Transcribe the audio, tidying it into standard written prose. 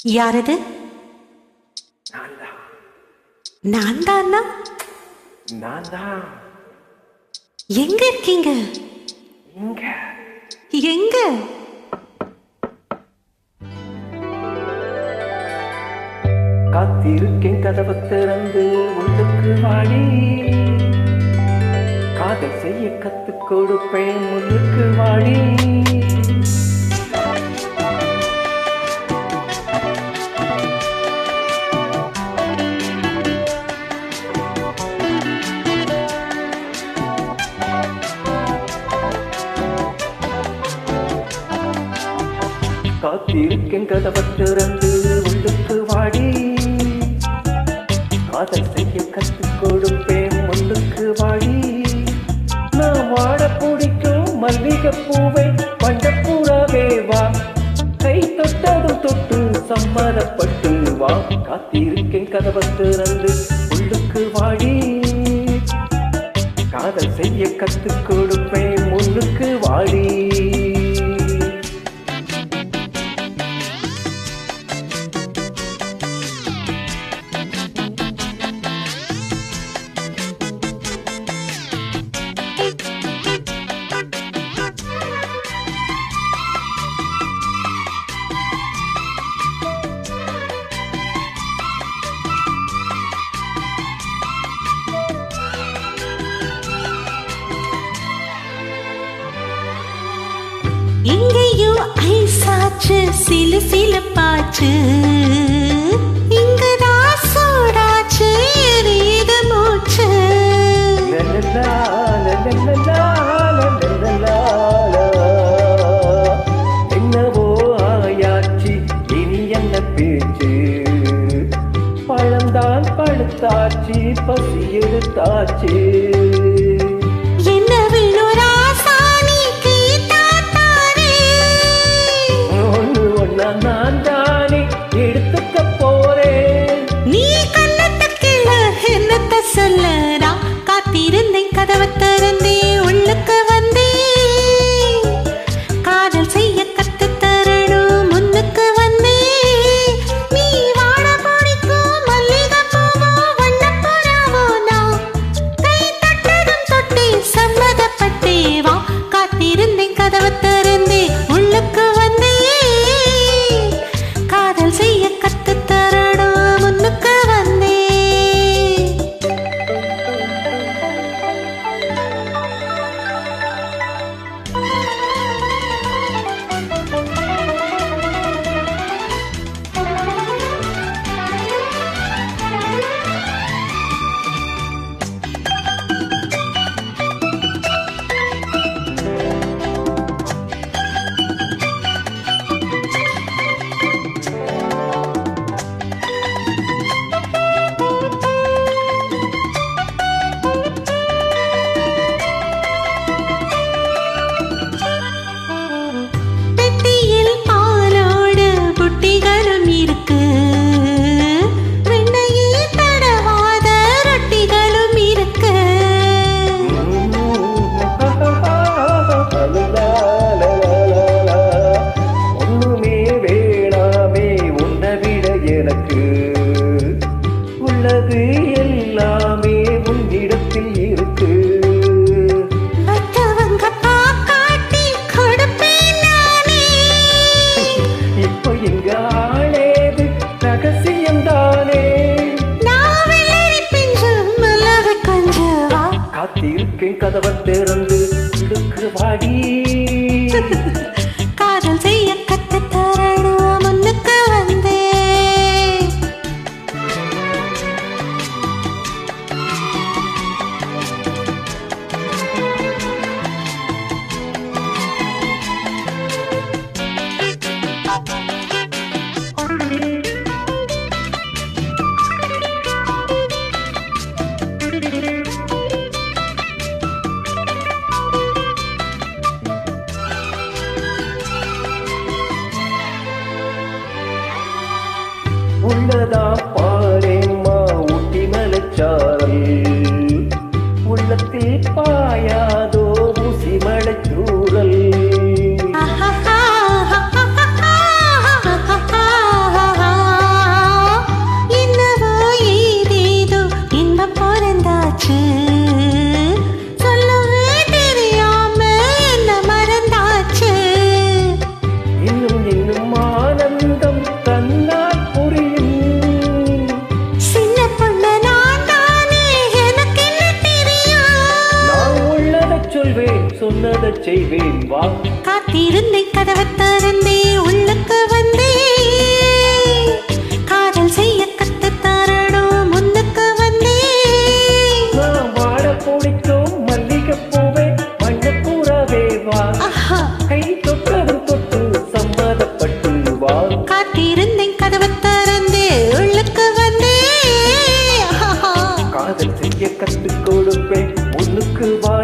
யாரது? நான் தான். எங்க இருக்கீங்க? எங்க? காத்திருக்கேன் கதவை திறந்து உள்ளுக்கு வாடி, காதல் செய்ய கத்துக் கொடுப்பேன் முன்னுக்கு வாடி. காத்திருக்கேன் கதவை திறந்து உள்ளுக்கு வாடி, காதல் செய்ய கத்துக் கொடுப்பேன் முன்னுக்கு வாடி. நான் வாட பிடிக்கும் மல்லிகை பூவை பண்டப்பூராவே வா, கை தொட்டதும் தொட்டு சம்மதப்பட்டு வா. காத்திருக்கேன் கதவை திறந்து உள்ளுக்கு வாடி, காதல் செய்ய கத்துக் கொடுப்பேன் முன்னுக்கு வாடி. இங்கேயும் ஐசாச்சு சிலு சிலப்பாச்சு, இங்கதான் சூடாச்சு எரியுது மூச்சு. என்னவோ ஆயாச்சு இனி என்ன பேச்சு, பழந்தான் பழுத்தாச்சு பசி எடுத்தாச்சு. நான் தானே எடுத்துக்க போறேன், நீ கண்ணத்தை கிள்ள என்னத்த சொல்லறா. காத்திருந்தேன் கதவை திறந்தே உள்ளுக்கு வந்தே, காதல் செய்ய கத்து தரணும் முன்னுக்கு வந்தே. நீ வாட பிடிக்கும் மல்லிகை பூவோ வண்ணப்புறாவோ, நான் கை தட்டதும் தொட்டே சம்மதப்பட்டே வா. காத்திருந்தேன் கதவை திறந்தே உள்ளுக்கு வந்தே, காதல் செய்ய கத்து தரணும் முன்னுக்கு வந்தே. உள்ளது எல்லாமே உன்னிடத்தில் இருக்கு, இப்போ எங்க ஆளேது ரகசியம் தானே. காத்திருக்கேன் கதவை திறந்து இடுக்கு வாடி, காதல் செய்ய கத்து தரணும் முன்னுக்கு வந்தே. உள்ளதா பாரேம்மா ஊட்டி மலைச்சாரல், உள்ளத்தில் பாயாதோ ஊசி மலைச்சூரல். காத்திருந்தேன் கதவை திறந்தே உள்ளுக்கு வந்தே காதல் செய்ய கத்துத் தரணும் முன்னுக்கு வந்தே நான் வாட பிடிக்கும் மல்லிகை பூவே மண்ணப்பூராவே வா ஆஹா கை தொட்டதும் தொட்டு சம்மதப்பட்டு வா காத்திருந்தேன் கதவை திறந்தே உள்ளுக்கு வந்தே ஆஹா காதல் செய்ய கத்துக் கொடுப்பேன் முன்னுக்கு வா